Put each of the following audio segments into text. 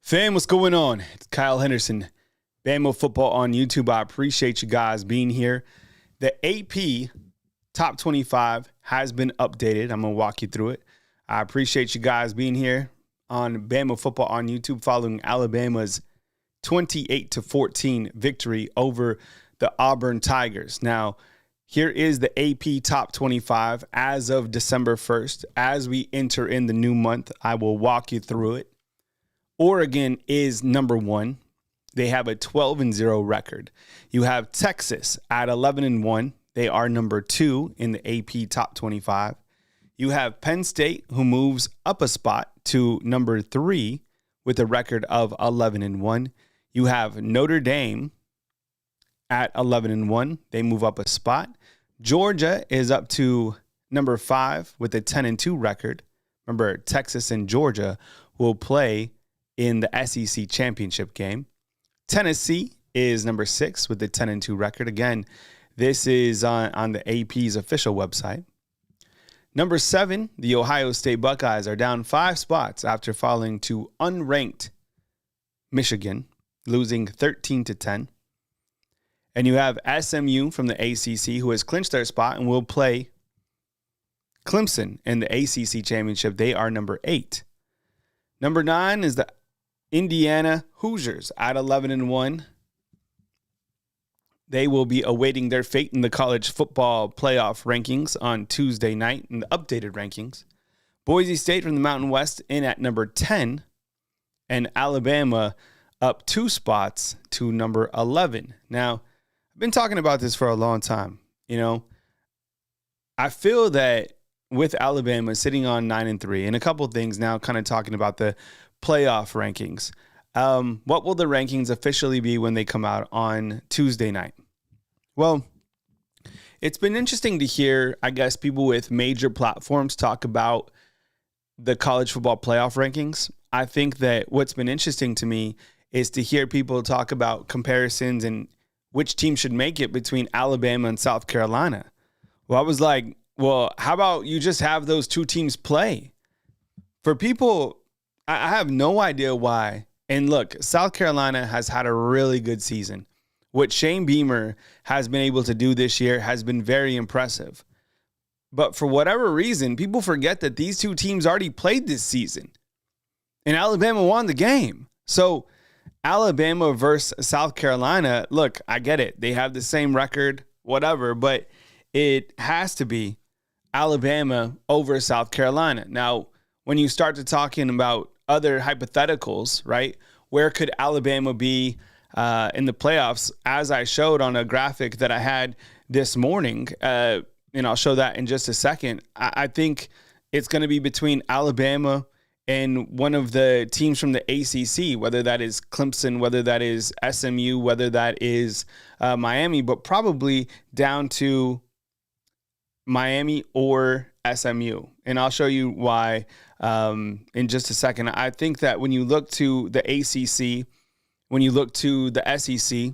Fam, what's going on? It's Kyle Henderson, Bama Football on YouTube. I appreciate you guys being here. The AP Top 25 has been updated. I'm going to walk you through it. I appreciate you guys being here on Bama Football on YouTube following Alabama's 28-14 victory over the Auburn Tigers. Now, here is the AP Top 25 as of December 1st. As we enter in the new month, I will walk you through it. Oregon is number one. They have a 12-0 record. You have Texas at 11-1. They are number two in the AP Top 25. You have Penn State, who moves up a spot to number three with a record of 11-1. You have Notre Dame at 11-1. They move up a spot. Georgia is up to number 5 with a 10-2 record. Remember, Texas and Georgia will play in the SEC championship game. Tennessee is number 6 with a 10-2 record. Again, this is on the AP's official website. Number 7, the Ohio State Buckeyes are down 5 spots after falling to unranked Michigan, losing 13-10. And you have SMU from the ACC, who has clinched their spot and will play Clemson in the ACC championship. They are number 8. Number 9 is the Indiana Hoosiers at 11-1. They will be awaiting their fate in the college football playoff rankings on Tuesday night in the updated rankings. Boise State from the Mountain West in at number 10, and Alabama up 2 spots to number 11. Now, I've been talking about this for a long time. You know, I feel that with Alabama sitting on 9-3 and a couple of things now kind of talking about the playoff rankings. What will the rankings officially be when they come out on Tuesday night? Well, it's been interesting to hear, I guess, people with major platforms talk about the college football playoff rankings. I think that what's been interesting to me is to hear people talk about comparisons and which team should make it between Alabama and South Carolina. Well, I was like, well, how about you just have those two teams play? For people, I have no idea why. And look, South Carolina has had a really good season. What Shane Beamer has been able to do this year has been very impressive. But for whatever reason, people forget that these two teams already played this season. And Alabama won the game. So Alabama versus South Carolina, look, I get it. They have the same record, whatever, but it has to be Alabama over South Carolina. Now, when you start to talking about other hypotheticals, right? Where could Alabama be in the playoffs? As I showed on a graphic that I had this morning, and I'll show that in just a second. I think it's going to be between Alabama and one of the teams from the ACC, whether that is Clemson, whether that is SMU, whether that is Miami, but probably down to Miami or SMU. And I'll show you why in just a second. I think that when you look to the ACC, when you look to the SEC,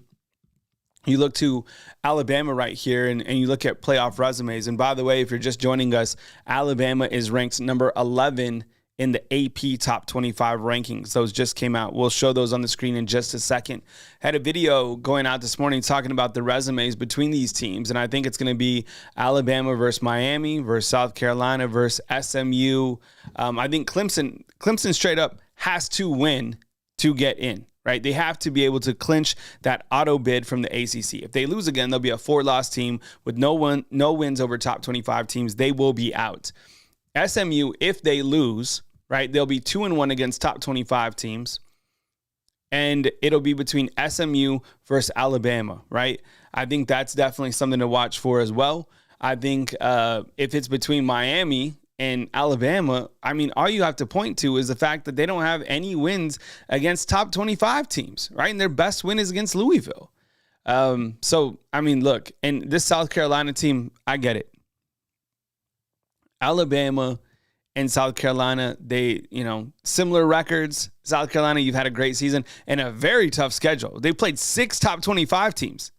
you look to Alabama right here, and you look at playoff resumes. And by the way, if you're just joining us, Alabama is ranked number 11 in the AP Top 25 rankings. Those just came out. We'll show those on the screen in just a second. Had a video going out this morning talking about the resumes between these teams, and I think it's going to be Alabama versus Miami versus South Carolina versus SMU. I think Clemson straight up has to win to get in, right? They have to be able to clinch that auto bid from the ACC. If they lose again, they'll be a 4-loss team with no wins over top 25 teams. They will be out. SMU, if they lose, right, they'll be 2-1 against top 25 teams. And it'll be between SMU versus Alabama, right? I think that's definitely something to watch for as well. I think if it's between Miami and Alabama, I mean, all you have to point to is the fact that they don't have any wins against top 25 teams, right? And their best win is against Louisville. So, I mean, look, and this South Carolina team, I get it. Alabama and South Carolina, they, similar records. South Carolina, you've had a great season and a very tough schedule. They played 6 top 25 teams,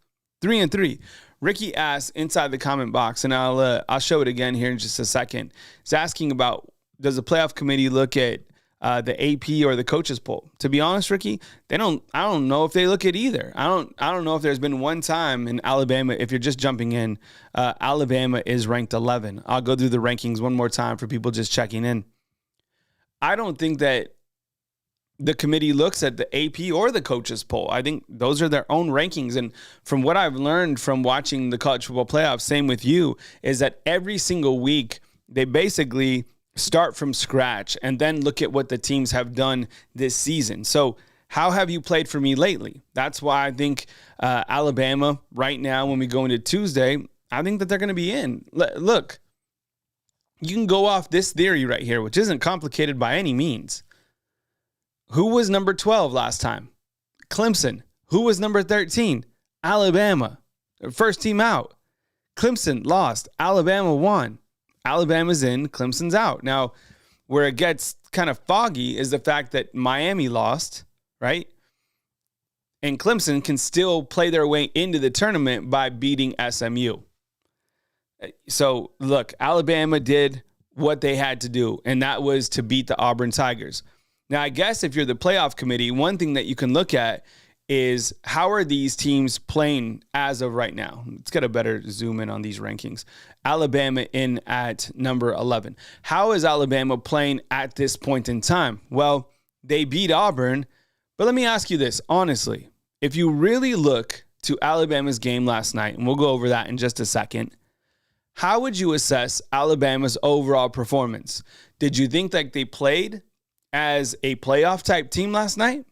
3-3. Ricky asked inside the comment box, and I'll show it again here in just a second. He's asking about, does the playoff committee look at the AP or the coaches poll. To be honest, Ricky, I don't know if they look at either. I don't know if there's been one time in Alabama, if you're just jumping in, Alabama is ranked 11. I'll go through the rankings one more time for people just checking in. I don't think that the committee looks at the AP or the coaches poll. I think those are their own rankings. And from what I've learned from watching the college football playoffs, same with you, is that every single week they basically start from scratch and then look at what the teams have done this season. So how have you played for me lately? That's why I think Alabama right now, when we go into Tuesday, I think that they're going to be in. Look, you can go off this theory right here, which isn't complicated by any means. Who was number 12 last time? Clemson. Who was number 13? Alabama. First team out. Clemson lost. Alabama won. Alabama's in. Clemson's out. Now, where it gets kind of foggy is the fact that Miami lost, right? And Clemson can still play their way into the tournament by beating SMU. So, look, Alabama did what they had to do, and that was to beat the Auburn Tigers. Now, I guess if you're the playoff committee, one thing that you can look at is how are these teams playing as of right now? Let's get a better zoom in on these rankings. Alabama in at number 11. How is Alabama playing at this point in time? Well, they beat Auburn, but let me ask you this, honestly. If you really look to Alabama's game last night, and we'll go over that in just a second, how would you assess Alabama's overall performance? Did you think that they played as a playoff type team last night?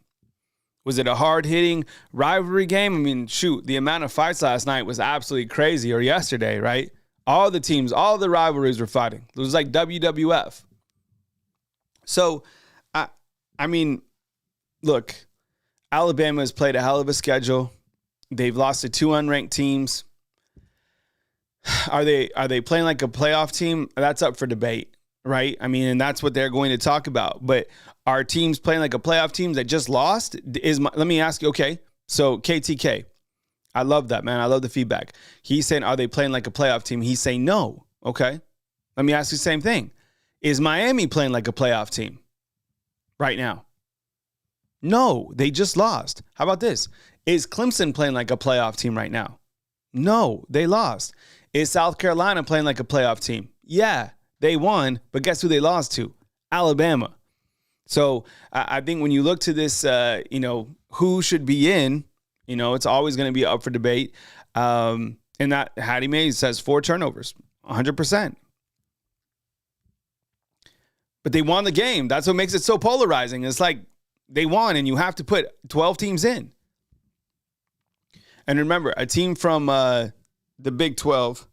Was it a hard-hitting rivalry game? I mean, shoot, the amount of fights last night was absolutely crazy, or yesterday, right? All the teams, all the rivalries were fighting. It was like WWF. So, I mean, look, Alabama has played a hell of a schedule. They've lost to two unranked teams. Are they playing like a playoff team? That's up for debate, right? I mean, and that's what they're going to talk about. But are teams playing like a playoff team that just lost? Let me ask you, okay, so KTK, I love that, man. I love the feedback. He's saying, are they playing like a playoff team? He's saying no. Okay. Let me ask you the same thing. Is Miami playing like a playoff team right now? No, they just lost. How about this? Is Clemson playing like a playoff team right now? No, they lost. Is South Carolina playing like a playoff team? Yeah, they won, but guess who they lost to? Alabama. So I think when you look to this, who should be in, it's always going to be up for debate. And that Hattie Mae says 4 turnovers, 100%. But they won the game. That's what makes it so polarizing. It's like they won, and you have to put 12 teams in. And remember, a team from the Big 12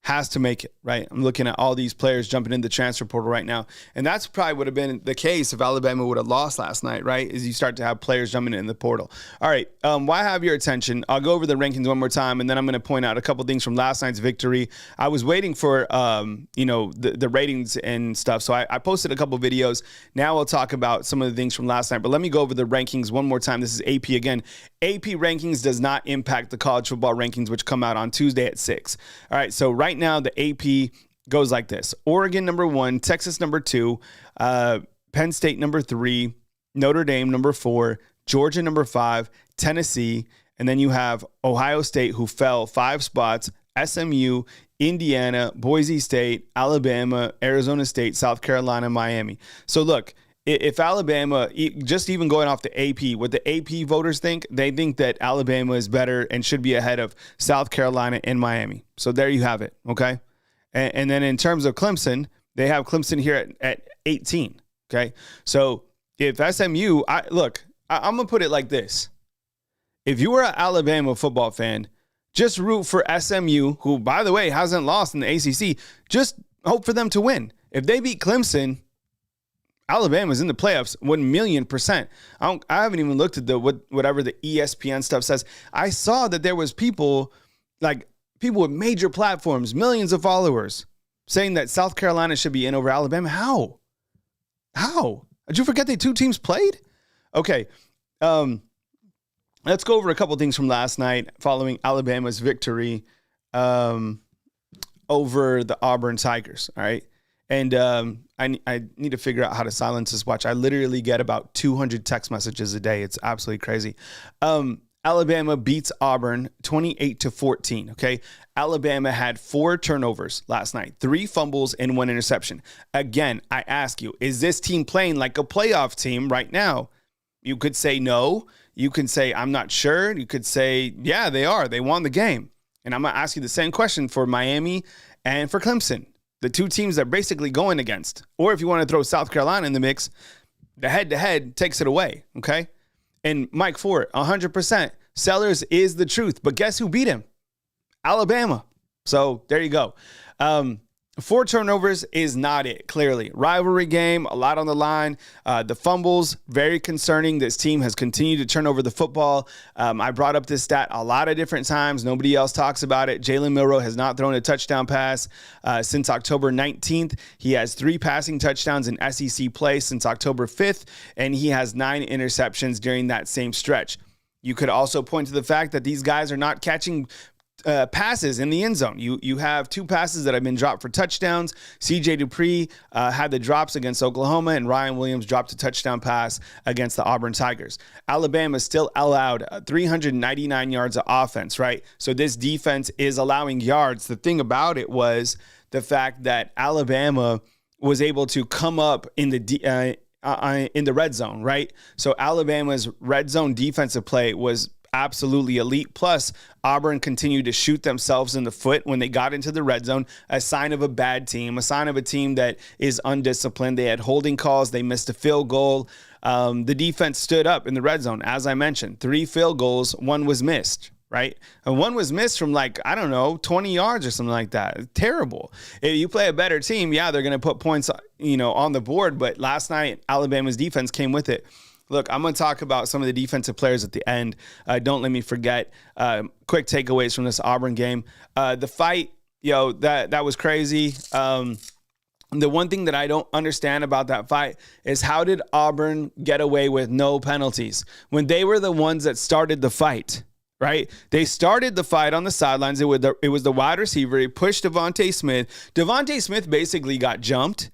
has to make it, right? I'm looking at all these players jumping in the transfer portal right now. And that's probably would have been the case if Alabama would have lost last night, right? Is you start to have players jumping in the portal. All right, why have your attention? I'll go over the rankings one more time, and then I'm going to point out a couple things from last night's victory. I was waiting for, the ratings and stuff, so I posted a couple videos. Now I'll talk about some of the things from last night, but let me go over the rankings one more time. This is AP again. AP rankings does not impact the college football rankings, which come out on Tuesday at 6. All right, so right now the AP goes like this: Oregon number 1, Texas number 2, Penn State number 3, Notre Dame number 4, Georgia number 5, Tennessee, and then you have Ohio State, who fell 5 spots, SMU, Indiana, Boise State, Alabama, Arizona State, South Carolina, Miami. So look, if Alabama, just even going off the AP, what the AP voters think, they think that Alabama is better and should be ahead of South Carolina and Miami. So there you have it, okay? And then in terms of Clemson, they have Clemson here at 18, okay? So if SMU, I'm going to put it like this. If you were an Alabama football fan, just root for SMU, who, by the way, hasn't lost in the ACC. Just hope for them to win. If they beat Clemson, Alabama's in the playoffs 1,000,000%. I haven't even looked at whatever the ESPN stuff says. I saw that there was people with major platforms, millions of followers, saying that South Carolina should be in over Alabama. How? Did you forget the 2 teams played? Okay. Let's go over a couple things from last night following Alabama's victory over the Auburn Tigers. All right. And I need to figure out how to silence this watch. I literally get about 200 text messages a day. It's absolutely crazy. Alabama beats Auburn 28-14. Okay. Alabama had 4 turnovers last night, 3 fumbles and 1 interception. Again, I ask you, is this team playing like a playoff team right now? You could say no. You can say, I'm not sure. You could say, yeah, they are. They won the game. And I'm going to ask you the same question for Miami and for Clemson, the 2 teams they're basically going against. Or if you want to throw South Carolina in the mix, the head-to-head takes it away, okay? And Mike Ford, 100%. Sellers is the truth. But guess who beat him? Alabama. So there you go. 4 turnovers is not it, clearly. Rivalry game, a lot on the line. The fumbles, very concerning. This team has continued to turn over the football. I brought up this stat a lot of different times. Nobody else talks about it. Jalen Milroe has not thrown a touchdown pass since October 19th. He has 3 passing touchdowns in SEC play since October 5th, and he has 9 interceptions during that same stretch. You could also point to the fact that these guys are not catching passes in the end zone. You have 2 passes that have been dropped for touchdowns. CJ Dupree had the drops against Oklahoma, and Ryan Williams dropped a touchdown pass against the Auburn Tigers. Alabama still allowed 399 yards of offense, right? So this defense is allowing yards. The thing about it was the fact that Alabama was able to come up in the red zone, right? So Alabama's red zone defensive play was absolutely elite. Plus, Auburn continued to shoot themselves in the foot when they got into the red zone, a sign of a bad team, a sign of a team that is undisciplined. They had holding calls. They missed a field goal. The defense stood up in the red zone. As I mentioned, 3 field goals, 1 was missed, right? And 1 was missed from 20 yards or something like that. Terrible. If you play a better team, yeah, they're going to put points, on the board. But last night, Alabama's defense came with it. Look, I'm going to talk about some of the defensive players at the end. Don't let me forget. Quick takeaways from this Auburn game. The fight, that was crazy. The one thing that I don't understand about that fight is how did Auburn get away with no penalties when they were the ones that started the fight, right? They started the fight on the sidelines. It was the wide receiver. He pushed Devontae Smith. Devontae Smith basically got jumped.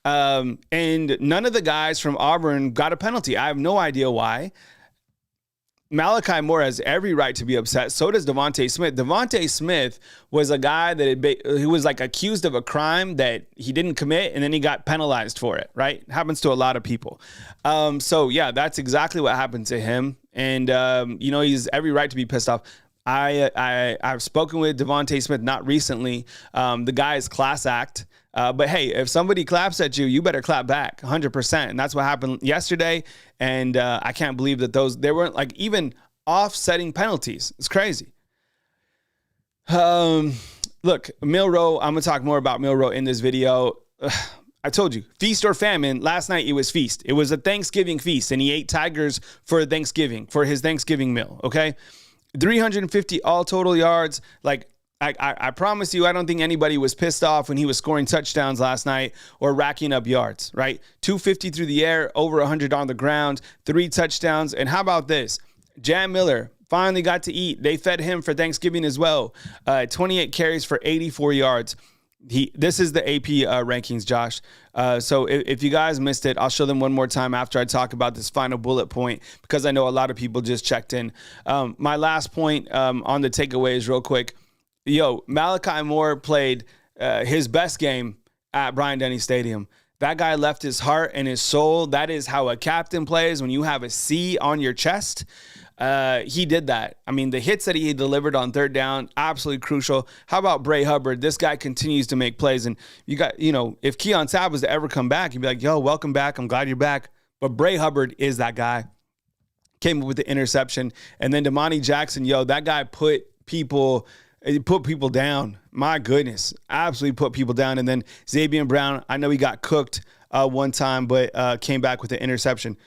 And none of the guys from Auburn got a penalty. I have no idea why. Malachi Moore has every right to be upset. So does Devontae Smith. Devontae Smith was a guy that he was accused of a crime that he didn't commit, and then he got penalized for it, right? It happens to a lot of people. So yeah, that's exactly what happened to him. And, he's every right to be pissed off. I've spoken with Devontae Smith, not recently. The guy is class act. But hey, if somebody claps at you, you better clap back 100%. And that's what happened yesterday. And I can't believe that they weren't even offsetting penalties. It's crazy. Look, Milroe, I'm going to talk more about Milroe in this video. I told you, feast or famine. Last night it was feast. It was a Thanksgiving feast, and he ate tigers for Thanksgiving, for his Thanksgiving meal, okay? 350 all total yards. I promise you, I don't think anybody was pissed off when he was scoring touchdowns last night or racking up yards, right? 250 through the air, over 100 on the ground, 3 touchdowns. And how about this? Jam Miller finally got to eat. They fed him for Thanksgiving as well. 28 carries for 84 yards. This is the AP rankings, Josh. So if you guys missed it, I'll show them one more time after I talk about this final bullet point, because I know a lot of people just checked in. My last point on the takeaways real quick. Malachi Moore played his best game at Bryant-Denny Stadium. That guy left his heart and his soul. That is how a captain plays when you have a C on your chest. He did that. I mean, the hits that he delivered on third down, absolutely crucial. How about Bray Hubbard? This guy continues to make plays. And you got, if Keon Sabb was to ever come back, you'd be like, welcome back. I'm glad you're back. But Bray Hubbard is that guy. Came up with the interception. And then Damani Jackson, that guy put people down. My goodness. Absolutely put people down. And then Xavier Brown, I know he got cooked one time, but came back with the interception.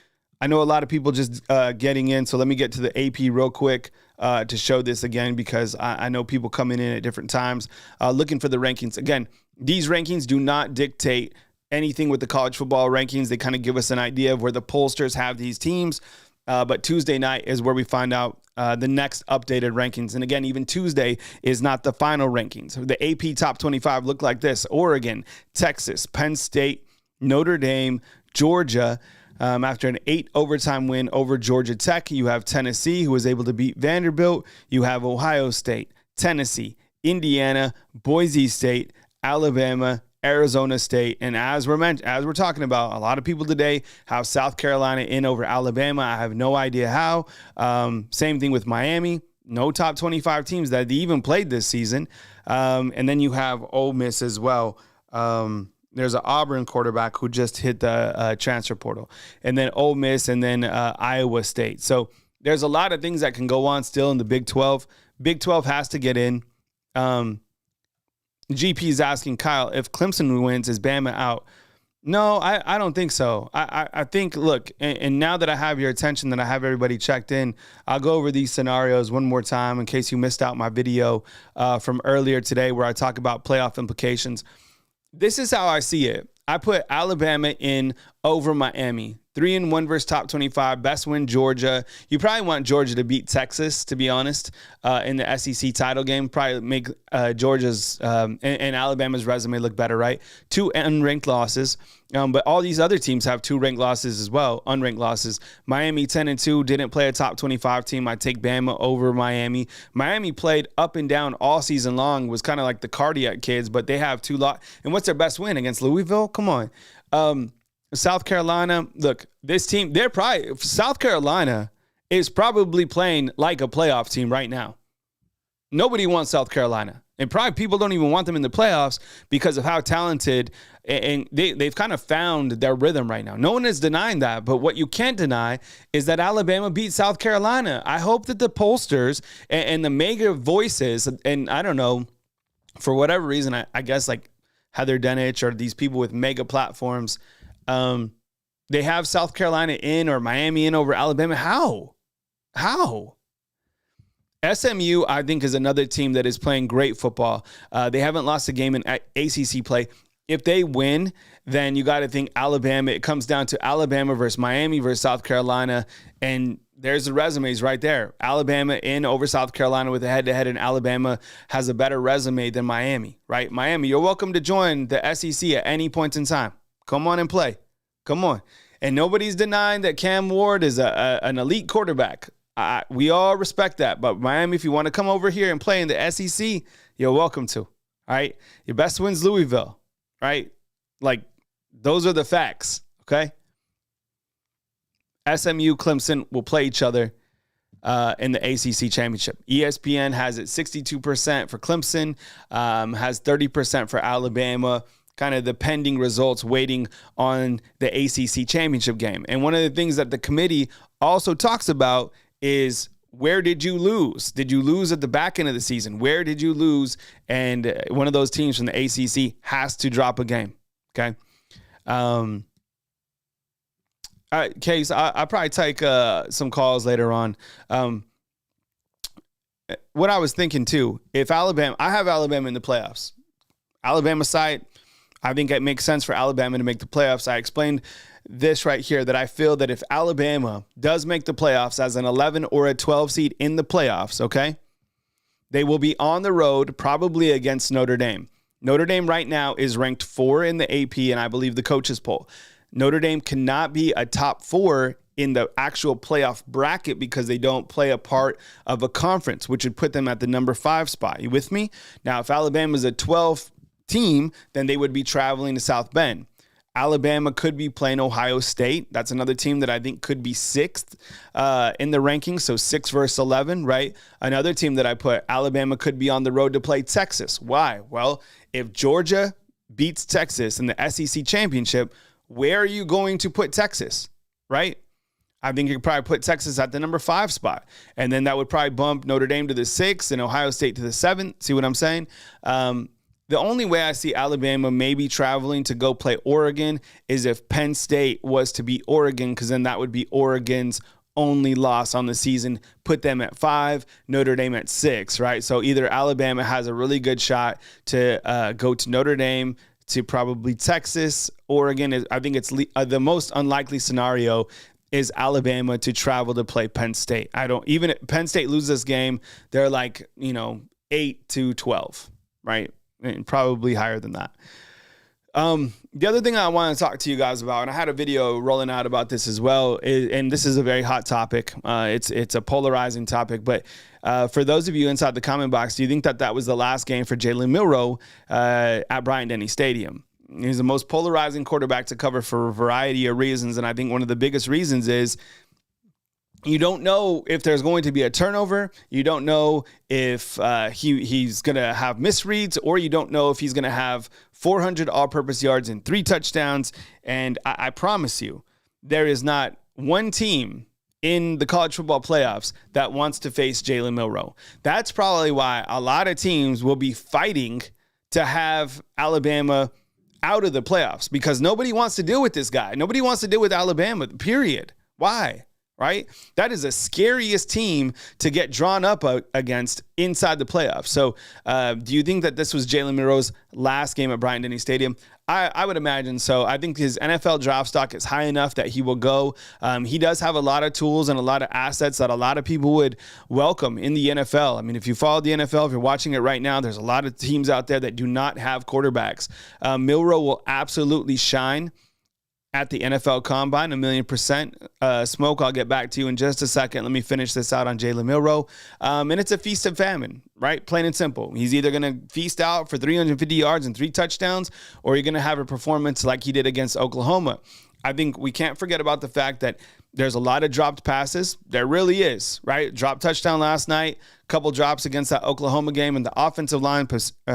I know a lot of people just getting in, so let me get to the AP real quick to show this again, because I know people coming in at different times looking for the rankings. Again, these rankings do not dictate anything with the college football rankings. They kind of give us an idea of where the pollsters have these teams. But Tuesday night is where we find out the next updated rankings. And again, even Tuesday is not the final rankings. The AP Top 25 look like this: Oregon, Texas, Penn State, Notre Dame, Georgia. After an 8 overtime win over Georgia Tech, you have Tennessee, who was able to beat Vanderbilt. You have Ohio State, Tennessee, Indiana, Boise State, Alabama, Arizona State. And as we're talking about, a lot of people today have South Carolina in over Alabama. I have no idea how. Same thing with Miami. No top 25 teams that even played this season. And then you have Ole Miss as well. There's an Auburn quarterback who just hit the transfer portal, and then Ole Miss, and then Iowa State. So there's a lot of things that can go on still in the Big 12. Big 12 has to get in. GP is asking Kyle, if Clemson wins, is Bama out? No, I don't think so. I think, look, and now that I have your attention, that I have everybody checked in, I'll go over these scenarios one more time in case you missed out my video from earlier today where I talk about playoff implications. This is how I see it. I put Alabama in over Miami. 3-1 versus top 25. Best win, Georgia. You probably want Georgia to beat Texas, to be honest, in the SEC title game. Probably make Georgia's and Alabama's resume look better, right? 2 unranked losses. But all these other teams have 2 ranked losses as well, unranked losses. Miami 10-2, didn't play a top 25 team. I take Bama over Miami. Miami played up and down all season long, was kind of like the cardiac kids, but they have 2 losses. And what's their best win? Against Louisville? Come on. South Carolina, look, this team, South Carolina is probably playing like a playoff team right now. Nobody wants South Carolina. And probably people don't even want them in the playoffs because of how talented, and they've kind of found their rhythm right now. No one is denying that, but what you can't deny is that Alabama beat South Carolina. I hope that the pollsters and the mega voices, and I don't know, for whatever reason, I guess like Heather Dinich or these people with mega platforms, they have South Carolina in or Miami in over Alabama. How? SMU, I think, is another team that is playing great football. They haven't lost a game in ACC play. If they win, then you got to think Alabama. It comes down to Alabama versus Miami versus South Carolina, and there's the resumes right there. Alabama in over South Carolina with a head-to-head, and Alabama has a better resume than Miami, right? Miami, you're welcome to join the SEC at any point in time. Come on and play. Come on. And nobody's denying that Cam Ward is an elite quarterback. We all respect that. But Miami, if you want to come over here and play in the SEC, you're welcome to. All right? Your best win's Louisville, right? Like, those are the facts, okay? SMU, Clemson will play each other in the ACC championship. ESPN has it 62% for Clemson, has 30% for Alabama. Kind of the pending results waiting on the ACC championship game. And one of the things that the committee also talks about is, where did you lose? Did you lose at the back end of the season? Where did you lose? And one of those teams from the ACC has to drop a game. Okay. All right, Case, I'll probably take some calls later on. What I was thinking too, if Alabama, I have Alabama in the playoffs. Alabama side, I think it makes sense for Alabama to make the playoffs. I explained this right here, that I feel that if Alabama does make the playoffs as an 11 or a 12 seed in the playoffs, okay, they will be on the road probably against Notre Dame. Notre Dame right now is ranked 4 in the AP, and I believe the coaches poll. Notre Dame cannot be a top 4 in the actual playoff bracket because they don't play a part of a conference, which would put them at the number 5 spot. You with me? Now, if Alabama is a 12 team, then they would be traveling to South Bend. Alabama could be playing Ohio State. That's another team that I think could be 6th in the rankings. So 6 versus 11, right? Another team that I put, Alabama could be on the road to play Texas. Why? Well, if Georgia beats Texas in the SEC championship, where are you going to put Texas, right? I think you could probably put Texas at the number 5 spot. And then that would probably bump Notre Dame to the 6th and Ohio State to the 7th. See what I'm saying? The only way I see Alabama maybe traveling to go play Oregon is if Penn State was to beat Oregon, because then that would be Oregon's only loss on the season, put them at 5, Notre Dame at 6, right? So either Alabama has a really good shot to go to Notre Dame, to probably Texas. Oregon is, I think it's the most unlikely scenario is Alabama to travel to play Penn State. Even if Penn State loses this game, they're like, 8-12, right? And probably higher than that. The other thing I want to talk to you guys about, and I had a video rolling out about this as well, and this is a very hot topic. It's a polarizing topic, but for those of you inside the comment box, do you think that was the last game for Jalen Milroe at Bryant-Denny Stadium? He's the most polarizing quarterback to cover for a variety of reasons, and I think one of the biggest reasons is you don't know if there's going to be a turnover. You don't know if he's going to have misreads, or you don't know if he's going to have 400 all-purpose yards and 3 touchdowns. And I promise you, there is not one team in the college football playoffs that wants to face Jalen Milroe. That's probably why a lot of teams will be fighting to have Alabama out of the playoffs, because nobody wants to deal with this guy. Nobody wants to deal with Alabama, period. Why? Right? That is the scariest team to get drawn up against inside the playoffs. So do you think that this was Jalen Milroe's last game at Bryant-Denny Stadium? I would imagine so. I think his NFL draft stock is high enough that he will go. He does have a lot of tools and a lot of assets that a lot of people would welcome in the NFL. I mean, if you follow the NFL, if you're watching it right now, there's a lot of teams out there that do not have quarterbacks. Milroe will absolutely shine at the NFL Combine, 1,000,000%. Smoke, I'll get back to you in just a second. Let me finish this out on Jalen Milroe. And it's a feast of famine, right? Plain and simple. He's either going to feast out for 350 yards and 3 touchdowns, or you're going to have a performance like he did against Oklahoma. I think we can't forget about the fact that there's a lot of dropped passes. There really is, right? Dropped touchdown last night, couple drops against that Oklahoma game, and the offensive line,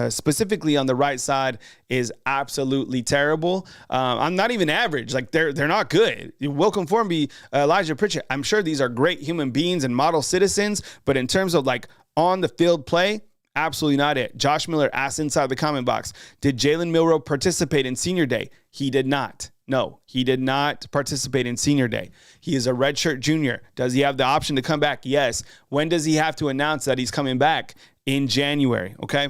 specifically on the right side, is absolutely terrible. I'm not even average. Like, they're not good. Wilkin Formby, Elijah Pritchett, I'm sure these are great human beings and model citizens, but in terms of like on the field play, absolutely not it. Josh Miller asked inside the comment box, did Jalen Milroe participate in senior day? He did not. No, he did not participate in senior day. He is a redshirt junior. Does he have the option to come back? Yes. When does he have to announce that he's coming back? In January, okay?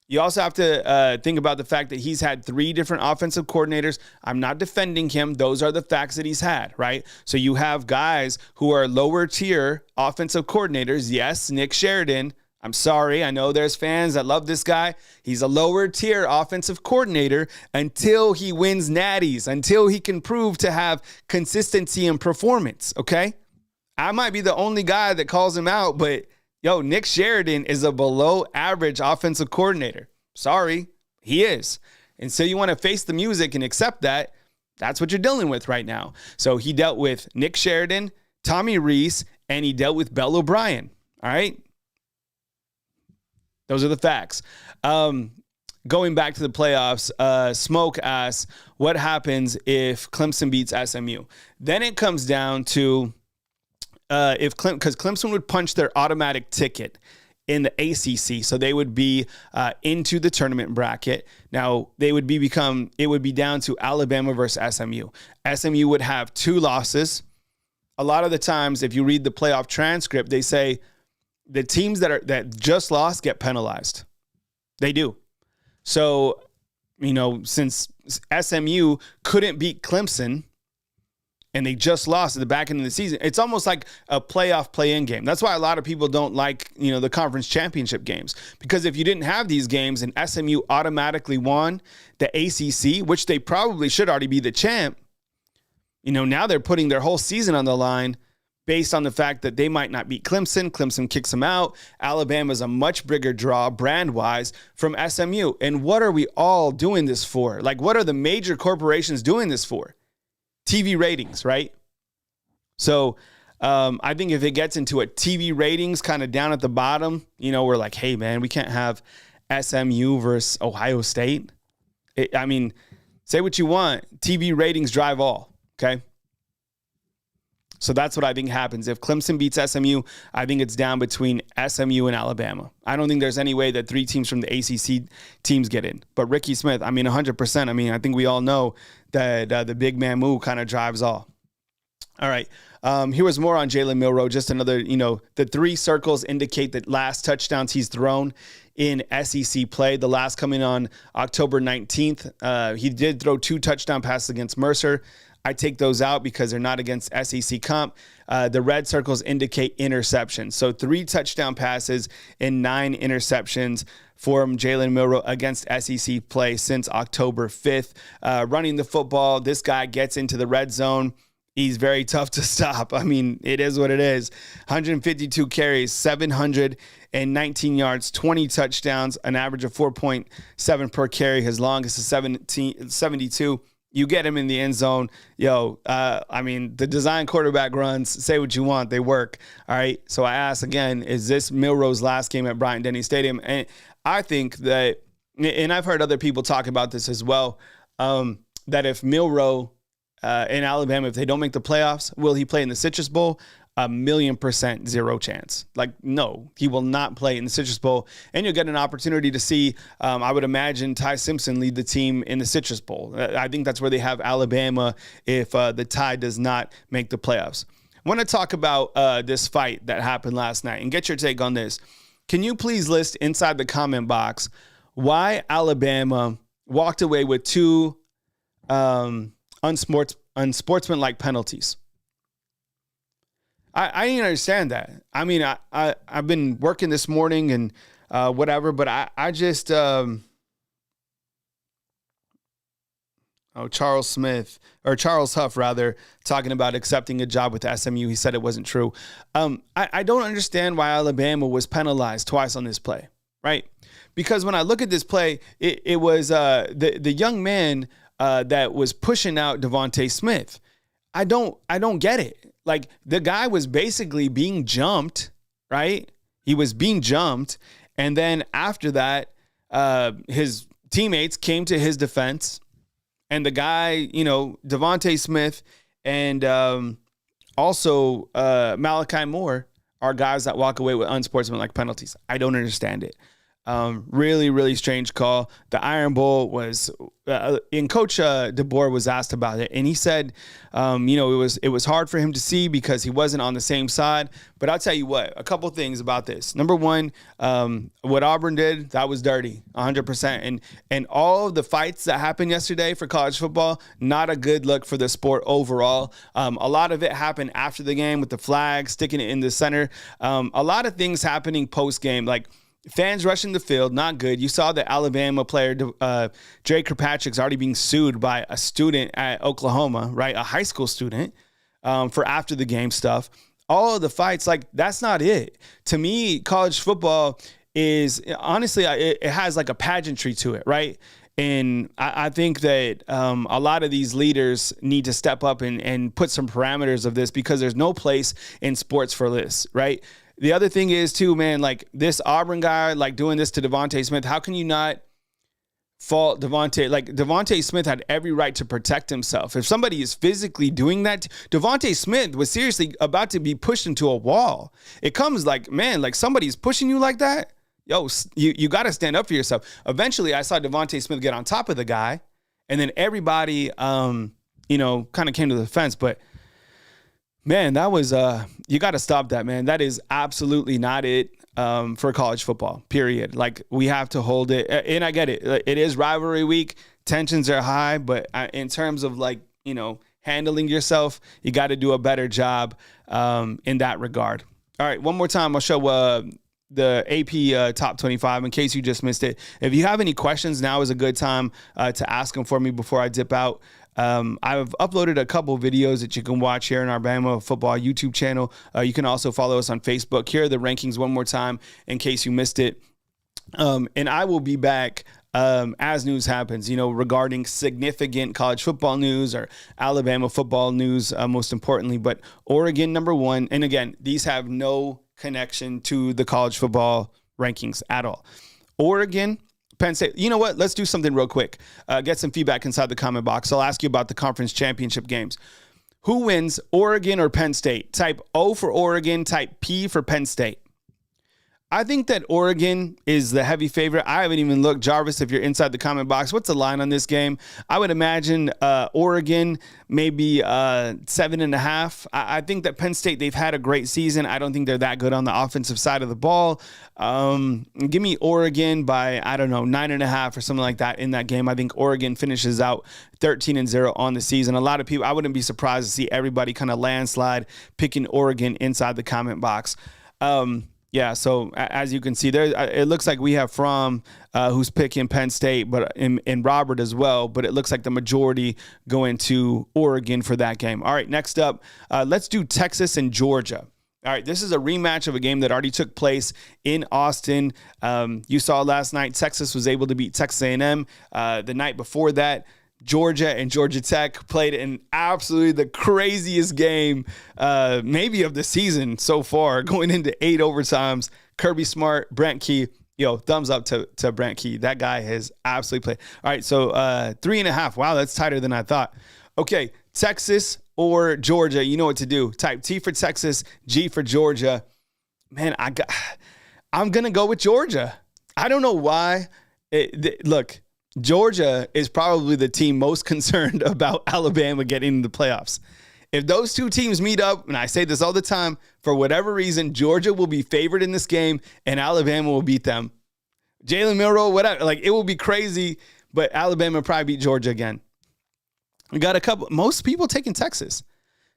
You also have to think about the fact that he's had 3 different offensive coordinators. I'm not defending him. Those are the facts that he's had, right? So you have guys who are lower tier offensive coordinators. Yes, Nick Sheridan. I'm sorry. I know there's fans that love this guy. He's a lower tier offensive coordinator until he wins natties, until he can prove to have consistency and performance, okay? I might be the only guy that calls him out, but Nick Sheridan is a below average offensive coordinator. Sorry, he is. And so you want to face the music and accept that. That's what you're dealing with right now. So he dealt with Nick Sheridan, Tommy Rees, and he dealt with Bill O'Brien, all right? Those are the facts. Going back to the playoffs, Smoke asks, what happens if Clemson beats SMU? Then it comes down to because Clemson would punch their automatic ticket in the ACC, so they would be into the tournament bracket. Now it would be down to Alabama versus SMU. SMU would have 2 losses. A lot of the times, if you read the playoff transcript, they say the teams that just lost get penalized. They do. So, since SMU couldn't beat Clemson and they just lost at the back end of the season, it's almost like a playoff play-in game. That's why a lot of people don't like, the conference championship games, because if you didn't have these games and SMU automatically won the ACC, which they probably should already be the champ, now they're putting their whole season on the line based on the fact that they might not beat Clemson. Clemson kicks them out. Alabama's a much bigger draw brand-wise from SMU. And what are we all doing this for? Like, what are the major corporations doing this for? TV ratings, right? So I think if it gets into a TV ratings kind of down at the bottom, we're like, hey, man, we can't have SMU versus Ohio State. Say what you want. TV ratings drive all, okay? So that's what I think happens. If Clemson beats SMU, I think it's down between SMU and Alabama. I don't think there's any way that 3 teams from the ACC teams get in. But Ricky Smith, 100%. I think we all know that the big man move kind of drives all. All right. Here was more on Jalen Milroe. Just another, the 3 circles indicate the last touchdowns he's thrown in SEC play. The last coming on October 19th. He did throw 2 touchdown passes against Mercer. I take those out because they're not against SEC comp. The red circles indicate interceptions. So 3 touchdown passes and 9 interceptions from Jalen Milroe against SEC play since October 5th. Running the football, this guy gets into the red zone. He's very tough to stop. I mean, it is what it is. 152 carries, 719 yards, 20 touchdowns, an average of 4.7 per carry. His longest is 72. You get him in the end zone. I mean, the design quarterback runs, say what you want, they work. All right. So I ask again, is this Milroe's last game at Bryant-Denny Stadium? And I think that, and I've heard other people talk about this as well, that if Milroe in Alabama, if they don't make the playoffs, will he play in the Citrus Bowl? 1,000,000% zero chance. Like, no, he will not play in the Citrus Bowl. And you'll get an opportunity to see, I would imagine, Ty Simpson lead the team in the Citrus Bowl. I think that's where they have Alabama if the Tide does not make the playoffs. I want to talk about this fight that happened last night and get your take on this. Can you please list inside the comment box why Alabama walked away with 2 unsportsmanlike penalties? I didn't understand that. I mean, I've been working this morning and whatever, but I just Charles Huff rather, talking about accepting a job with SMU. He said it wasn't true. I don't understand why Alabama was penalized twice on this play, right? Because when I look at this play, it was the young man that was pushing out Devontae Smith. I don't get it. Like, the guy was basically being jumped, right? He was being jumped. And then after that, his teammates came to his defense. And the guy, Devontae Smith and also Malachi Moore are guys that walk away with unsportsmanlike penalties. I don't understand it. Really, really strange call. The Iron Bowl was, and Coach DeBoer was asked about it, and he said, it was hard for him to see because he wasn't on the same side. But I'll tell you what, a couple things about this. Number one, what Auburn did, that was dirty, 100%. And all of the fights that happened yesterday for college football, not a good look for the sport overall. A lot of it happened after the game with the flag, sticking it in the center. A lot of things happening post-game, like fans rushing the field, not good. You saw the Alabama player, Jay Kirkpatrick's already being sued by a student at Oklahoma, right? A high school student for after the game stuff. All of the fights, like, that's not it. To me, college football is, honestly, it has like a pageantry to it, right? And I think that a lot of these leaders need to step up and put some parameters of this, because there's no place in sports for this, right? The other thing is, too, man, like, this Auburn guy, like, doing this to Devontae Smith, how can you not fault Devontae? Like, Devontae Smith had every right to protect himself. If somebody is physically doing that, Devontae Smith was seriously about to be pushed into a wall. It comes like, man, like, somebody's pushing you like that. Yo, you got to stand up for yourself. Eventually, I saw Devontae Smith get on top of the guy, and then everybody, kind of came to the fence, but man, that was, you got to stop that, man. That is absolutely not it for college football, period. Like, we have to hold it. And I get it. It is rivalry week. Tensions are high. But in terms of, like, handling yourself, you got to do a better job in that regard. All right, one more time, I'll show the AP Top 25 in case you just missed it. If you have any questions, now is a good time to ask them for me before I dip out. I've uploaded a couple videos that you can watch here in our Bama Football YouTube channel. You can also follow us on Facebook. Here are the rankings one more time in case you missed it. And I will be back as news happens, regarding significant college football news or Alabama football news, most importantly. But Oregon, number 1. And again, these have no connection to the college football rankings at all. Oregon, Penn State. You know what? Let's do something real quick. Get some feedback inside the comment box. I'll ask you about the conference championship games. Who wins, Oregon or Penn State? Type O for Oregon, type P for Penn State. I think that Oregon is the heavy favorite. I haven't even looked. Jarvis, if you're inside the comment box, what's the line on this game? I would imagine Oregon maybe 7.5. I think that Penn State, they've had a great season. I don't think they're that good on the offensive side of the ball. Give me Oregon by, 9.5 or something like that in that game. I think Oregon finishes out 13-0 on the season. A lot of people, I wouldn't be surprised to see everybody kind of landslide picking Oregon inside the comment box. Yeah, so as you can see there, it looks like we have Fromm who's picking Penn State, but in Robert as well. But it looks like the majority going to Oregon for that game. All right, next up, let's do Texas and Georgia. All right, this is a rematch of a game that already took place in Austin. You saw last night, Texas was able to beat Texas A&M. The night before that, Georgia and Georgia Tech played in absolutely the craziest game maybe of the season so far, going into 8 overtimes. Kirby Smart, Brent Key, thumbs up to Brent Key. That guy has absolutely played. All right, so 3.5. Wow, that's tighter than I thought. Okay, Texas or Georgia, you know what to do. Type T for Texas, G for Georgia. Man, I'm going to go with Georgia. I don't know why. Look, Georgia is probably the team most concerned about Alabama getting into the playoffs. If those two teams meet up, and I say this all the time, for whatever reason, Georgia will be favored in this game and Alabama will beat them. Jalen Milroe, whatever, it will be crazy, but Alabama will probably beat Georgia again. We got most people taking Texas.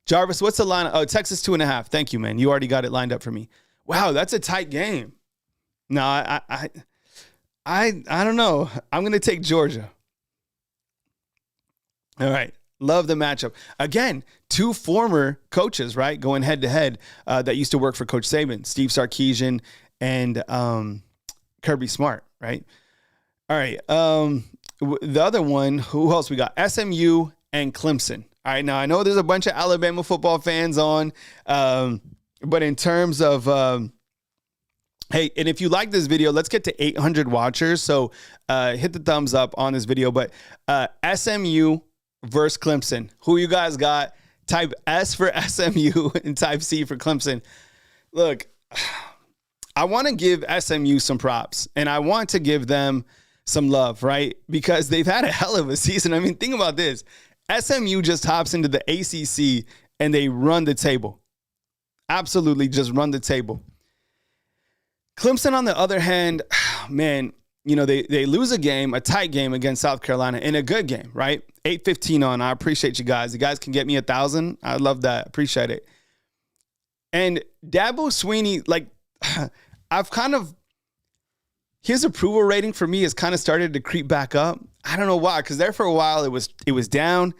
Jarvis, what's the line? Oh, Texas 2.5. Thank you, man. You already got it lined up for me. Wow, that's a tight game. No, I don't know. I'm going to take Georgia. All right. Love the matchup. Again, 2 former coaches, right, going head-to-head that used to work for Coach Saban, Steve Sarkisian and Kirby Smart, right? All right. The other one, who else we got? SMU and Clemson. All right. Now, I know there's a bunch of Alabama football fans on, but in terms of hey, and if you like this video, let's get to 800 watchers. So hit the thumbs up on this video. But SMU versus Clemson. Who you guys got? Type S for SMU and type C for Clemson. Look, I want to give SMU some props, and I want to give them some love, right? Because they've had a hell of a season. I mean, think about this. SMU just hops into the ACC, and they run the table. Absolutely just run the table. Clemson, on the other hand, man, they lose a tight game against South Carolina in a good game, right? 8:15 on. I appreciate you guys. You guys can get me 1,000. I love that. Appreciate it. And Dabo Swinney, his approval rating for me has kind of started to creep back up. I don't know why, because there for a while it was down,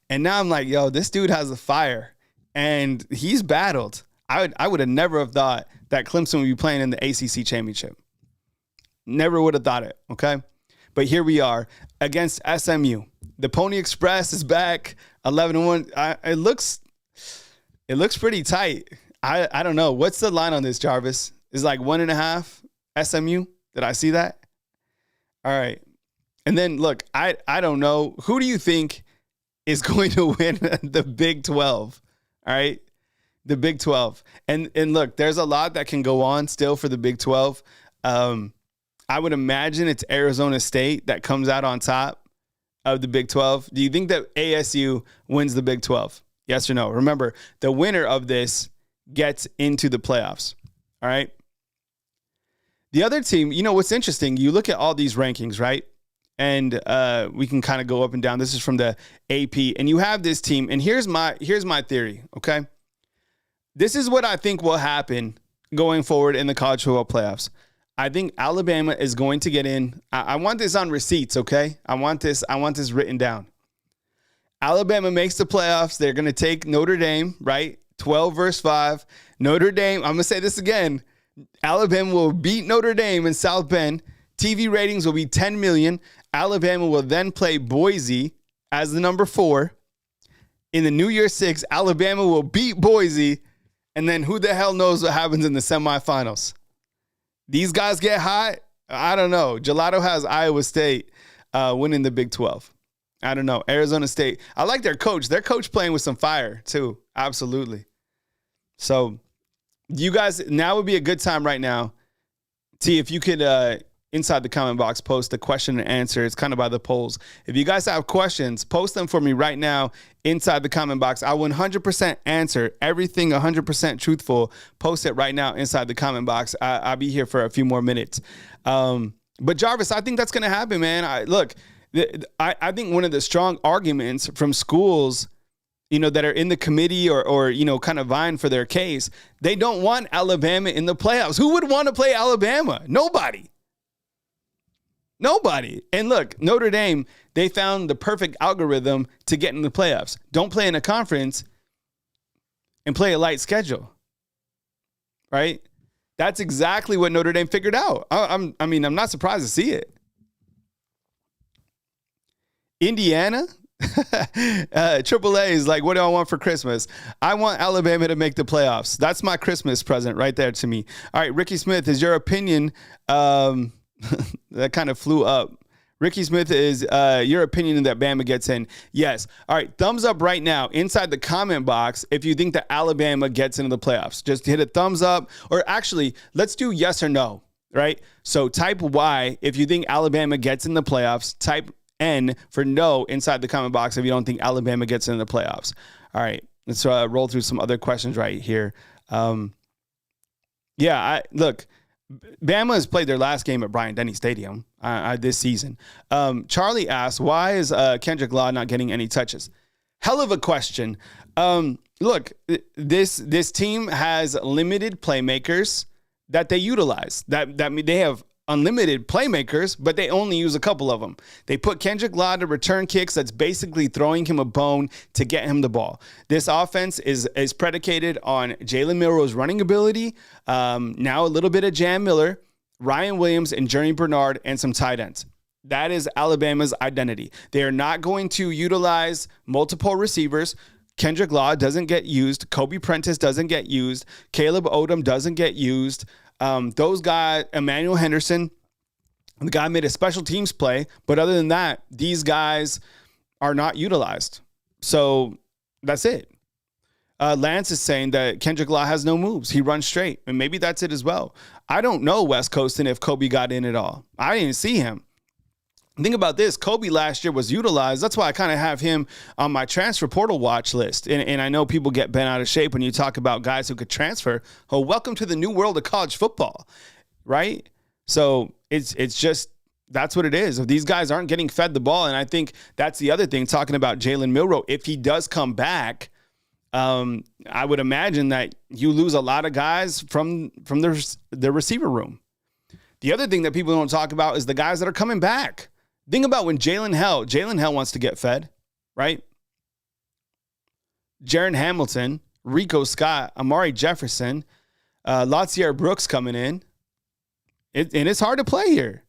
and now I'm like, yo, this dude has a fire, and he's battled. I would have never have thought that Clemson would be playing in the ACC championship. Never would have thought it, okay? But here we are against SMU. The Pony Express is back, 11-1. It looks pretty tight. I don't know. What's the line on this, Jarvis? Is 1.5 SMU? Did I see that? All right. And then, look, I don't know. Who do you think is going to win the Big 12? All right? The Big 12. And look, there's a lot that can go on still for the Big 12. I would imagine it's Arizona State that comes out on top of the Big 12. Do you think that ASU wins the Big 12? Yes or no? Remember, the winner of this gets into the playoffs. All right? The other team, what's interesting, you look at all these rankings, right? And we can kind of go up and down. This is from the AP. And you have this team. And here's my theory, okay? This is what I think will happen going forward in the college football playoffs. I think Alabama is going to get in. I want this on receipts, okay? I want this written down. Alabama makes the playoffs. They're going to take Notre Dame, right? 12 versus 5. Notre Dame, I'm going to say this again. Alabama will beat Notre Dame in South Bend. TV ratings will be 10 million. Alabama will then play Boise as the number 4. In the New Year's 6, Alabama will beat Boise. And then who the hell knows what happens in the semifinals? These guys get hot? I don't know. Gelato has Iowa State winning the Big 12. I don't know. Arizona State. I like their coach. Their coach playing with some fire, too. Absolutely. So, you guys, now would be a good time right now T, if you could, inside the comment box, post the question and answer. It's kind of by the polls. If you guys have questions, post them for me right now inside the comment box. I 100% answer everything 100% truthful. Post it right now inside the comment box. I'll be here for a few more minutes. But Jarvis, I think that's going to happen, man. I think one of the strong arguments from schools, that are in the committee or kind of vying for their case, they don't want Alabama in the playoffs. Who would want to play Alabama? Nobody. And look, Notre Dame, they found the perfect algorithm to get in the playoffs. Don't play in a conference and play a light schedule, right? That's exactly what Notre Dame figured out. I'm not surprised to see it. Indiana, AAA is like, what do I want for Christmas? I want Alabama to make the playoffs. That's my Christmas present right there to me. All right, Ricky Smith, is your opinion, that kind of flew up. Ricky Smith, is your opinion that Bama gets in? Yes. All right, thumbs up right now inside the comment box if you think that Alabama gets into the playoffs. Just hit a thumbs up, or actually, let's do yes or no, right? So type Y if you think Alabama gets in the playoffs. Type N for no inside the comment box if you don't think Alabama gets into the playoffs. All right, let's roll through some other questions right here. Look, Bama has played their last game at Bryant-Denny Stadium this season. Charlie asks, why is Kendrick Law not getting any touches? Hell of a question. Look, this team has limited playmakers that they utilize. That they have unlimited playmakers, but they only use a couple of them. They put Kendrick Law to return kicks. That's basically throwing him a bone to get him the ball. This offense is predicated on Jalen Milroe's running ability, now a little bit of Jam Miller, Ryan Williams, and Journey Bernard, and some tight ends. That is Alabama's identity. They are not going to utilize multiple receivers. Kendrick Law doesn't get used. Kobe Prentice doesn't get used. Caleb Odom doesn't get used. Those guys, Emmanuel Henderson, the guy made a special teams play, but other than that, these guys are not utilized. So that's it. Lance is saying that Kendrick Law has no moves. He runs straight, and maybe that's it as well. I don't know, West Coast, and if Kobe got in at all. I didn't see him. Think about this. Kobe last year was utilized. That's why I kind of have him on my transfer portal watch list. And I know people get bent out of shape when you talk about guys who could transfer. Oh, welcome to the new world of college football, right? So it's just, that's what it is. If these guys aren't getting fed the ball, and I think that's the other thing, talking about Jalen Milroe, if he does come back, I would imagine that you lose a lot of guys from the receiver room. The other thing that people don't talk about is the guys that are coming back. Think about when Jalen Hell wants to get fed, right? Jaron Hamilton, Rico Scott, Amari Jefferson, Latsier Brooks coming in. And it's hard to play here.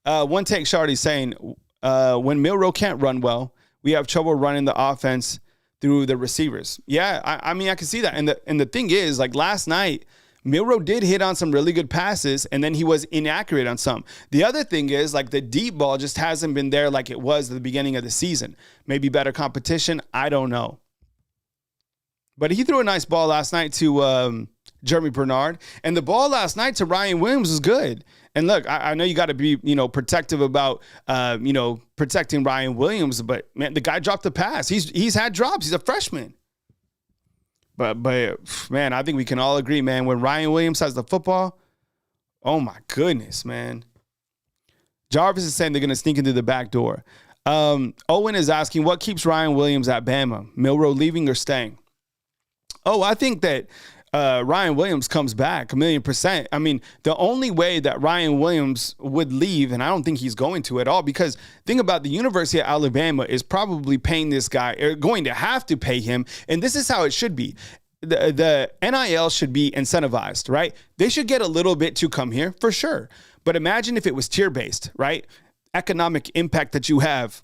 One take Shardy saying, when Milroe can't run well, we have trouble running the offense through the receivers. Yeah, I mean, I can see that. And the thing is, like last night, Milroe did hit on some really good passes, and then he was inaccurate on some. The other thing is, like, the deep ball just hasn't been there like it was at the beginning of the season. Maybe better competition. I don't know. But he threw a nice ball last night to Jeremy Bernard, and the ball last night to Ryan Williams was good. And look, I know you got to be, protective about, protecting Ryan Williams, but man, the guy dropped the pass. He's had drops. He's a freshman. But man, I think we can all agree, man, when Ryan Williams has the football, oh my goodness, man. Jarvis is saying they're going to sneak into the back door. Owen is asking, what keeps Ryan Williams at Bama? Milroe leaving or staying? Oh, I think that Ryan Williams comes back 1,000,000%. I mean, the only way that Ryan Williams would leave, and I don't think he's going to at all, because think about the University of Alabama is probably paying this guy, or going to have to pay him, and this is how it should be. The NIL should be incentivized, right? They should get a little bit to come here, for sure. But imagine if it was tier-based, right? Economic impact that you have,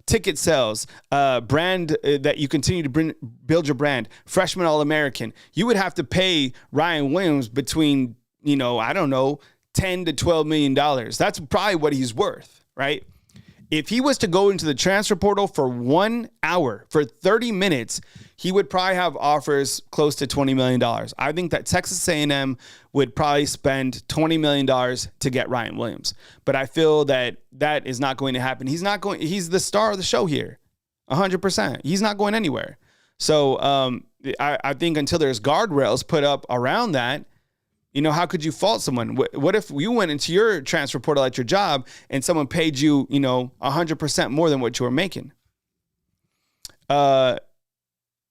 ticket sales, brand that you continue to build your brand, freshman All-American. You would have to pay Ryan Williams between, I don't know, $10 to $12 million. That's probably what he's worth, right? If he was to go into the transfer portal for 1 hour, for 30 minutes, he would probably have offers close to $20 million. I think that Texas A&M would probably spend $20 million to get Ryan Williams. But I feel that that is not going to happen. He's the star of the show here, 100%. He's not going anywhere. So I think until there's guardrails put up around that, how could you fault someone? What if you went into your transfer portal at your job and someone paid you, 100% more than what you were making?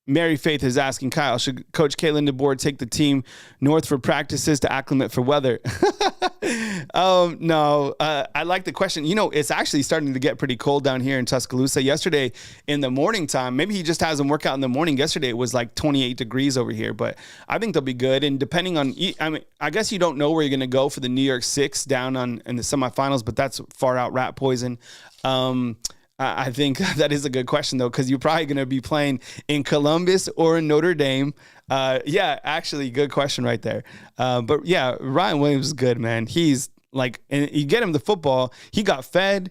Mary Faith is asking Kyle, should Coach Kalen DeBoer take the team north for practices to acclimate for weather? No, I like the question. It's actually starting to get pretty cold down here in Tuscaloosa. Yesterday in the morning time, maybe he just has them work out in the morning. Yesterday it was like 28 degrees over here, but I think they'll be good. And depending on, I guess you don't know where you're going to go for the New York Six down in the semifinals, but that's far out rat poison. I think that is a good question, though, because you're probably going to be playing in Columbus or in Notre Dame. Actually, good question right there. But yeah, Ryan Williams is good, man. He's and you get him the football. He got fed.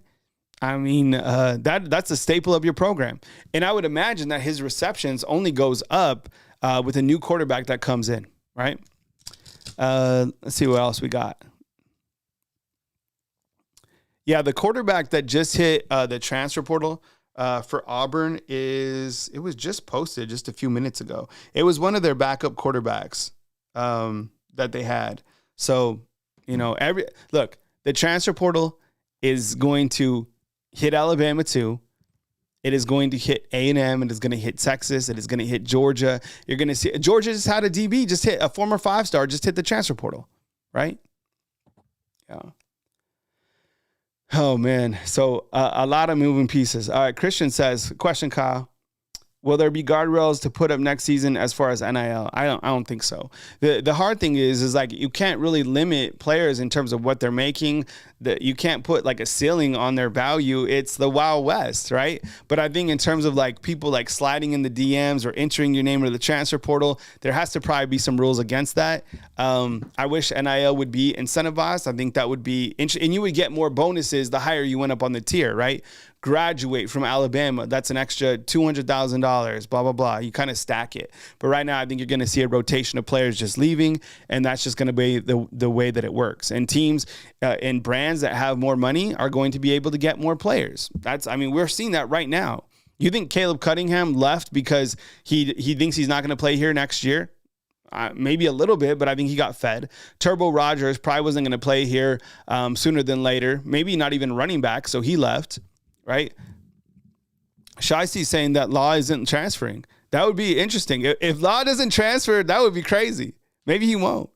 That's a staple of your program. And I would imagine that his receptions only goes up with a new quarterback that comes in, right? Let's see what else we got. Yeah, the quarterback that just hit the transfer portal for Auburn it was just posted just a few minutes ago. It was one of their backup quarterbacks that they had. So, the transfer portal is going to hit Alabama too. It is going to hit A&M. It is going to hit Texas. It is going to hit Georgia. You're going to see Georgia just had a DB, just hit a former 5-star, just hit the transfer portal, right? Yeah. Oh, man. So a lot of moving pieces. All right. Christian says, question, Kyle. Will there be guardrails to put up next season as far as NIL? I don't think so. The hard thing is you can't really limit players in terms of what they're making. That you can't put a ceiling on their value. It's the Wild West, right? But I think in terms of people sliding in the DMs or entering your name into the transfer portal, there has to probably be some rules against that. I wish NIL would be incentivized. I think that would be interesting, and you would get more bonuses the higher you went up on the tier, right? Graduate from Alabama, that's an extra $200,000, blah, blah, blah. You kind of stack it. But right now, I think you're going to see a rotation of players just leaving, and that's just going to be the way that it works. And teams and brands that have more money are going to be able to get more players. We're seeing that right now. You think Caleb Cunningham left because he thinks he's not going to play here next year? Maybe a little bit, but I think he got fed. Turbo Rogers probably wasn't going to play here sooner than later. Maybe not even running back, so he left. Right? Shiesty saying that Law isn't transferring. That would be interesting. If Law doesn't transfer, that would be crazy. Maybe he won't.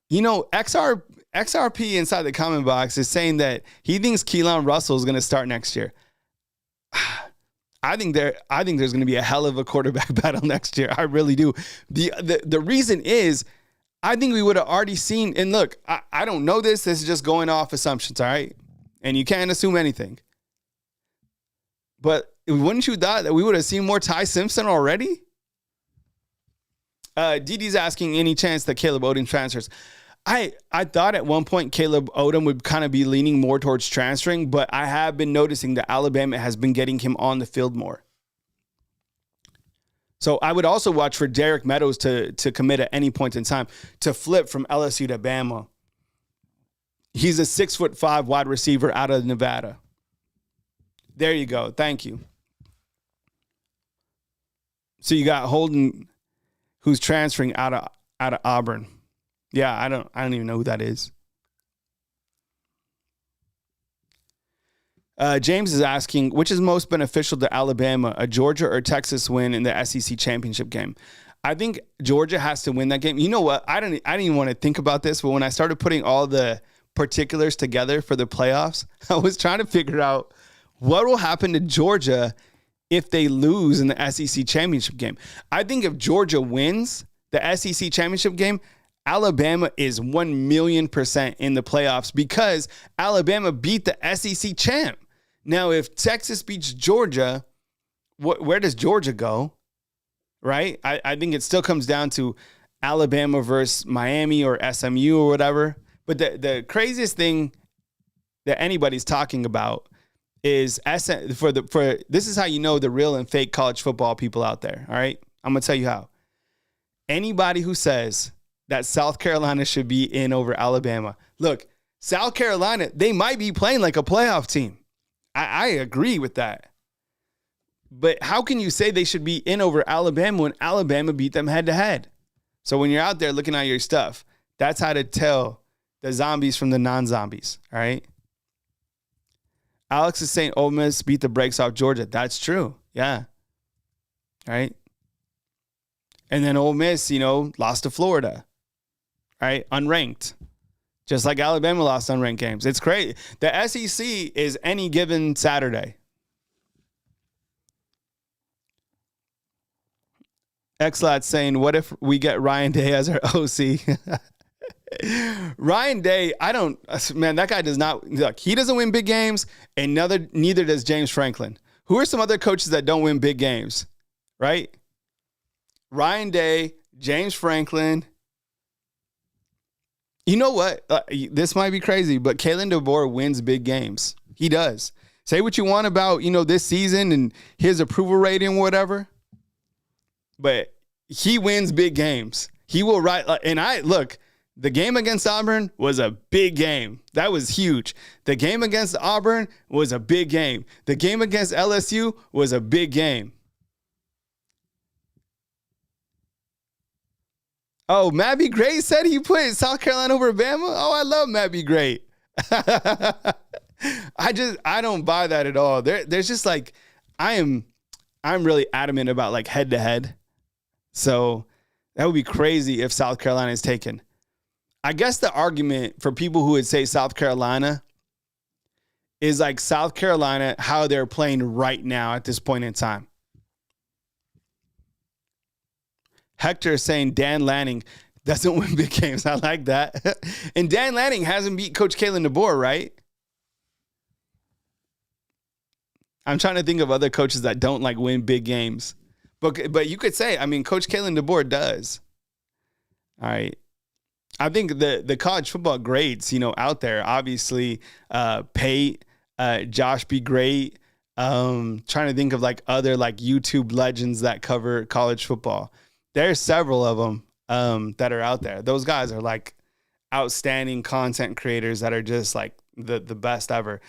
XRP inside the comment box is saying that he thinks Keelan Russell is going to start next year. I think there's going to be a hell of a quarterback battle next year. I really do. The reason is I think we would have already seen, and look, I don't know this. This is just going off assumptions, all right? And you can't assume anything. But wouldn't you thought that we would have seen more Ty Simpson already? DD's asking any chance that Caleb Odom transfers. I thought at one point Caleb Odom would kind of be leaning more towards transferring, but I have been noticing that Alabama has been getting him on the field more. So I would also watch for Derek Meadows to commit at any point in time to flip from LSU to Bama. He's a 6'5" wide receiver out of Nevada. There you go. Thank you. So you got Holden, who's transferring out of Auburn. Yeah, I don't even know who that is. James is asking, which is most beneficial to Alabama, a Georgia or Texas win in the SEC championship game? I think Georgia has to win that game. You know what? I didn't even want to think about this, but when I started putting all the particulars together for the playoffs, I was trying to figure out what will happen to Georgia if they lose in the SEC championship game. I think if Georgia wins the SEC championship game, Alabama is 1,000,000% in the playoffs because Alabama beat the SEC champ. Now, if Texas beats Georgia, where does Georgia go? Right? I think it still comes down to Alabama versus Miami or SMU or whatever. But the craziest thing that anybody's talking about is this is how you know the real and fake college football people out there. All right, I'm gonna tell you how. Anybody who says that South Carolina should be in over Alabama, look, South Carolina, they might be playing like a playoff team. I agree with that. But how can you say they should be in over Alabama when Alabama beat them head to head? So when you're out there looking at your stuff, that's how to tell the zombies from the non-zombies. All right. Alex is saying Ole Miss beat the brakes off Georgia. That's true. Yeah. All right. And then Ole Miss, lost to Florida. All right. Unranked. Just like Alabama lost unranked games. It's crazy. The SEC is any given Saturday. Xlat saying, what if we get Ryan Day as our OC? Ryan Day, that guy does not, look, he doesn't win big games, and neither does James Franklin. Who are some other coaches that don't win big games, right? Ryan Day, James Franklin. You know what? This might be crazy, but Kalen DeBoer wins big games. He does. Say what you want about, this season and his approval rating or whatever, but he wins big games. He will write. And the game against Auburn was a big game. That was huge. The game against Auburn was a big game. The game against LSU was a big game. Oh, Matt B. Gray said he put South Carolina over Bama. Oh, I love Matt B. Gray. I don't buy that at all. There's just I'm really adamant about head to head. So that would be crazy if South Carolina is taken. I guess the argument for people who would say South Carolina is South Carolina, how they're playing right now at this point in time. Hector is saying Dan Lanning doesn't win big games. I like that. And Dan Lanning hasn't beat Coach Kalen DeBoer, right? I'm trying to think of other coaches that don't win big games. But you could say, Coach Kalen DeBoer does. All right. I think the college football grades, out there, obviously, Pate, Josh B. Great. Trying to think of other YouTube legends that cover college football. There's several of them that are out there. Those guys are outstanding content creators that are just the best ever.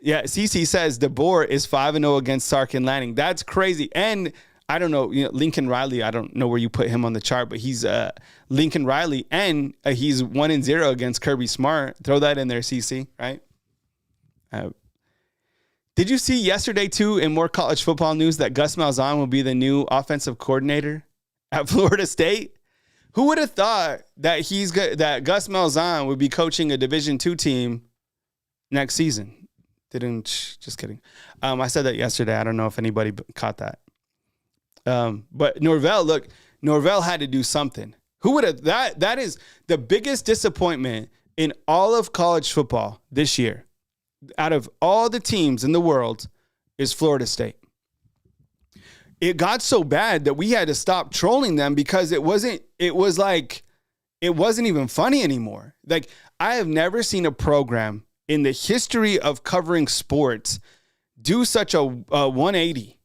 Yeah, CC says DeBoer is 5-0 against Sark and Lanning. That's crazy. And I don't know, Lincoln Riley, I don't know where you put him on the chart, but he's Lincoln Riley, and he's 1-0 against Kirby Smart. Throw that in there, CC, right? Did you see yesterday, too, in more college football news that Gus Malzahn will be the new offensive coordinator at Florida State? Who would have thought that that Gus Malzahn would be coaching a Division II team next season? Just kidding. I said that yesterday. I don't know if anybody caught that. But Norvell had to do something. Who would have that is the biggest disappointment in all of college football this year. Out of all the teams in the world is Florida State. It got so bad that we had to stop trolling them because it wasn't even funny anymore. I have never seen a program in the history of covering sports do such a 180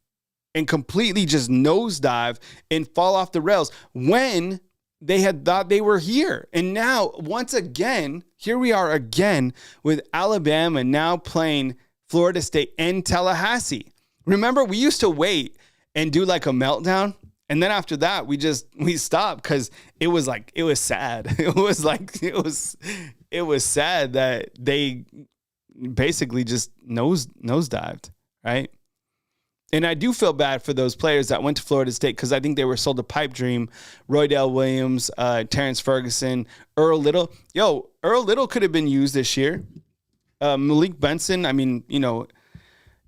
and completely just nosedive and fall off the rails when they had thought they were here. And now, once again, here we are again with Alabama now playing Florida State in Tallahassee. Remember, we used to wait and do a meltdown. And then after that, we stopped because it was sad. It was sad that they basically just nosedived, right? And I do feel bad for those players that went to Florida State because I think they were sold a pipe dream. Roydell Williams, Terrence Ferguson, Earl Little. Earl Little could have been used this year. Malik Benson,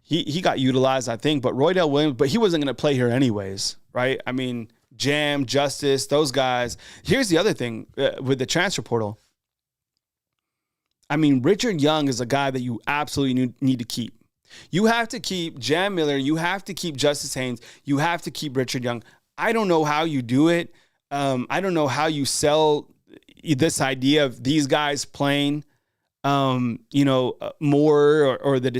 he got utilized, I think, but Roydell Williams, but he wasn't going to play here anyways, right? Jam, Justice, those guys. Here's the other thing with the transfer portal. Richard Young is a guy that you absolutely need to keep. You have to keep Jam Miller. You have to keep Justice Haynes. You have to keep Richard Young. I don't know how you do it. I don't know how you sell this idea of these guys playing, more or the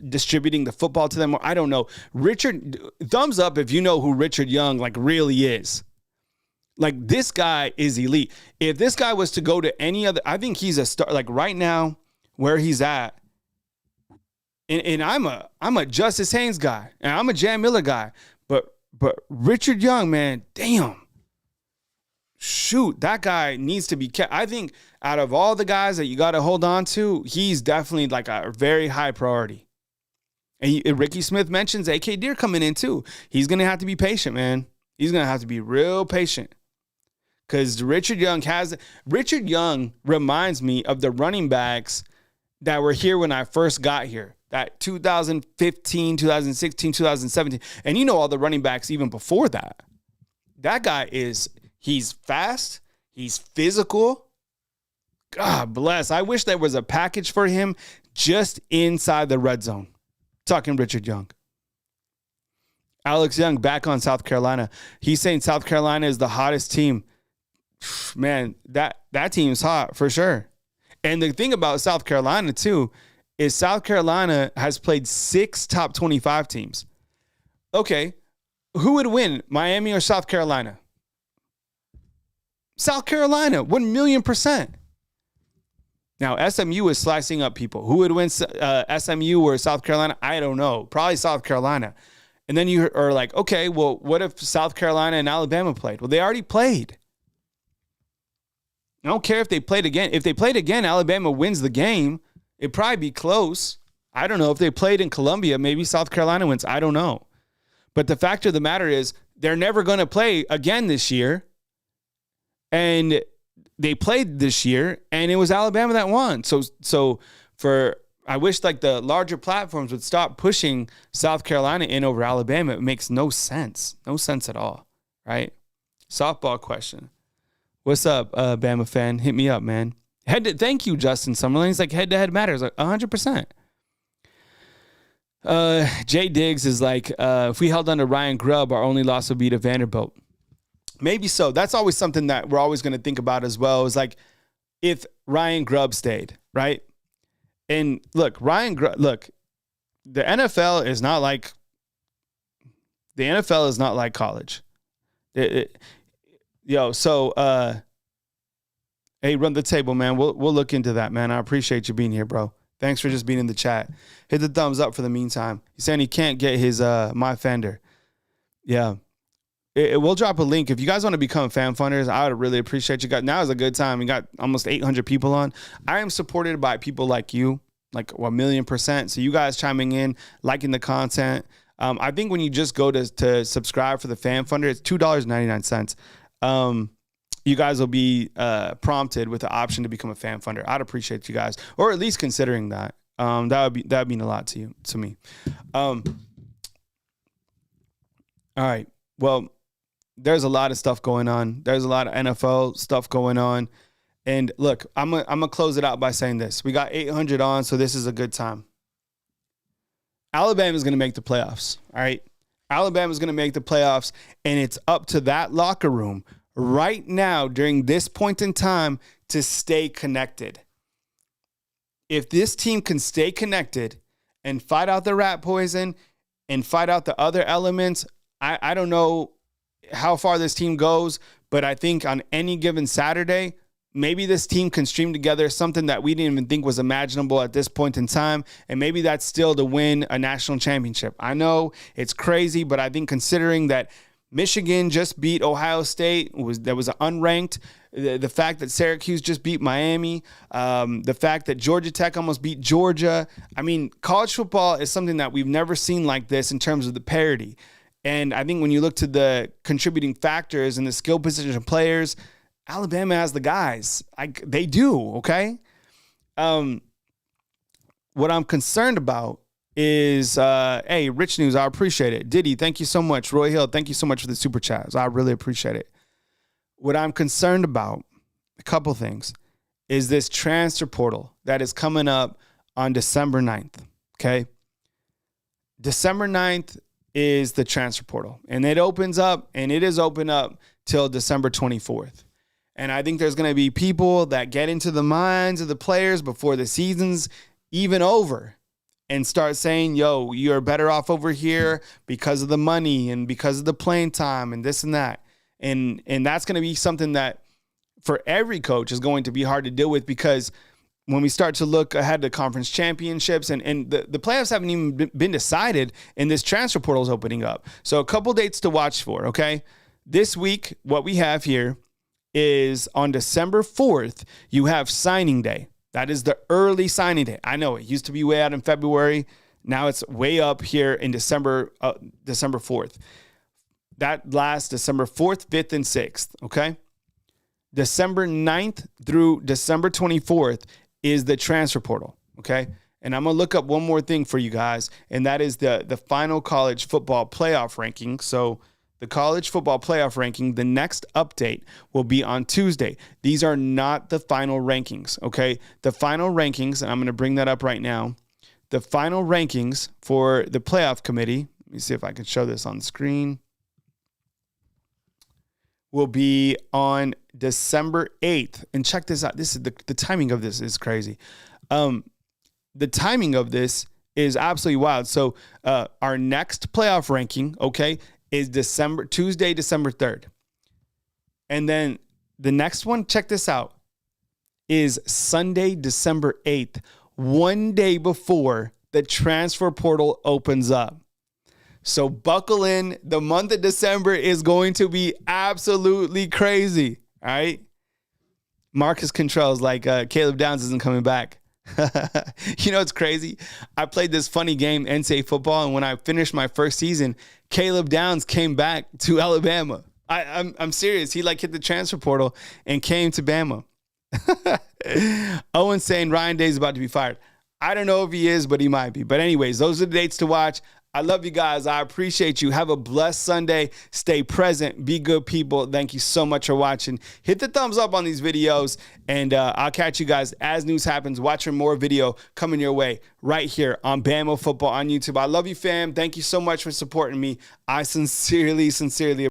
distributing the football to them. I don't know. Richard, thumbs up if you know who Richard Young like really is. Like, this guy is elite. If this guy was to go to any other, I think he's a star. Like, right now, where he's at, and I'm a Justice Haynes guy, and I'm a Jam Miller guy, but Richard Young, man, damn. Shoot, that guy needs to be kept. I think out of all the guys that you got to hold on to, he's definitely like a very high priority. And Ricky Smith mentions AK Deer coming in too. He's going to have to be patient, man. He's going to have to be real patient. Because Richard Young reminds me of the running backs that were here when I first got here. That 2015, 2016, 2017. And you know all the running backs even before that. That guy he's fast. He's physical. God bless. I wish there was a package for him just inside the red zone. Talking Richard Young. Alex Young back on South Carolina. He's saying South Carolina is the hottest team. Man, that team's hot for sure. And the thing about South Carolina too is South Carolina has played 6 top 25 teams. Okay, who would win, Miami or South Carolina? South Carolina, 1,000,000%. Now, SMU is slicing up people. Who would win, SMU or South Carolina? I don't know. Probably South Carolina. And then you are like, okay, well, what if South Carolina and Alabama played? Well, they already played. I don't care if they played again. If they played again, Alabama wins the game. It'd probably be close. I don't know. If they played in Columbia, maybe South Carolina wins. I don't know. But the fact of the matter is they're never going to play again this year. And they played this year, and it was Alabama that won. So I wish like the larger platforms would stop pushing South Carolina in over Alabama. It makes no sense. No sense at all, right? Softball question. What's up, Bama fan? Hit me up, man. Thank you, Justin Summerlin. He's like, head-to-head matters. Like, 100%. Jay Diggs is like, if we held on to Ryan Grubb, our only loss would be to Vanderbilt. Maybe so. That's always something that we're always going to think about as well. Is like, if Ryan Grubb stayed, right? And look, the NFL is not like college. Hey, run the table, man. We'll look into that, man. I appreciate you being here, bro. Thanks for just being in the chat. Hit the thumbs up for the meantime. He's saying he can't get his My Fender. Yeah. We'll drop a link. If you guys want to become fan funders, I would really appreciate you guys. Now is a good time. We got almost 800 people on. I am supported by people like you, like 1,000,000%. So you guys chiming in, liking the content. I think when you just go to subscribe for the fan funder, it's $2.99. You guys will be prompted with the option to become a fan funder. I'd appreciate you guys, or at least considering that. That would mean a lot to me. All right. Well, there's a lot of stuff going on. There's a lot of NFL stuff going on. And look, I'm gonna close it out by saying this. We got 800 on, so this is a good time. Alabama's going to make the playoffs, all right? Alabama's going to make the playoffs, and it's up to that locker room right now during this point in time to stay connected. If this team can stay connected and fight out the rat poison and fight out the other elements, I don't know how far this team goes, but I think on any given Saturday, maybe this team can stream together something that we didn't even think was imaginable at this point in time, and maybe that's still to win a national championship. I know it's crazy, but I think considering that Michigan just beat Ohio State, that was unranked, the fact that Syracuse just beat Miami, the fact that Georgia Tech almost beat Georgia. I mean, college football is something that we've never seen like this in terms of the parity. And I think when you look to the contributing factors and the skill position players, Alabama has the guys. They do, okay? What I'm concerned about is, hey, Rich News, I appreciate it. Diddy, thank you so much. Roy Hill, thank you so much for the super chats. I really appreciate it. What I'm concerned about, a couple things, is this transfer portal that is coming up on December 9th, okay? December 9th is the transfer portal, and it opens up, and it is open up till December 24th. And I think there's going to be people that get into the minds of the players before the season's even over. and start saying, yo, you're better off over here because of the money and because of the playing time and this and that. And that's going to be something that for every coach is going to be hard to deal with, because when we start to look ahead to conference championships and the playoffs haven't even been decided, and this transfer portal is opening up. So a couple dates to watch for, okay? This week, what we have here is on December 4th, you have signing day. That is the early signing day. I know it used to be way out in February. Now it's way up here in December 4th. That lasts December 4th, 5th, and 6th, okay? December 9th through December 24th is the transfer portal, okay? And I'm going to look up one more thing for you guys, and that is the final college football playoff ranking. So the college football playoff ranking, the next update will be on Tuesday. These are not the final rankings, okay? The final rankings, and I'm going to bring that up right now. The final rankings for the playoff committee, let me see if I can show this on the screen, will be on December 8th. And check this out. This is the timing of this is crazy. The timing of this is absolutely wild. So our next playoff ranking, okay, is Tuesday, December 3rd. And then the next one, check this out, is Sunday, December 8th, one day before the transfer portal opens up. So buckle in. The month of December is going to be absolutely crazy, all right? Marcus Contrell's like, Caleb Downs isn't coming back. You know what's crazy? I played this funny game, NCAA football, and when I finished my first season, Caleb Downs came back to Alabama. I'm serious. He like hit the transfer portal and came to Bama. Owen saying Ryan Day's about to be fired. I don't know if he is, but he might be. But anyways, those are the dates to watch. I love you guys. I appreciate you. Have a blessed Sunday. Stay present. Be good people. Thank you so much for watching. Hit the thumbs up on these videos, and I'll catch you guys as news happens. Watching more video coming your way right here on Bama Football on YouTube. I love you, fam. Thank you so much for supporting me. I sincerely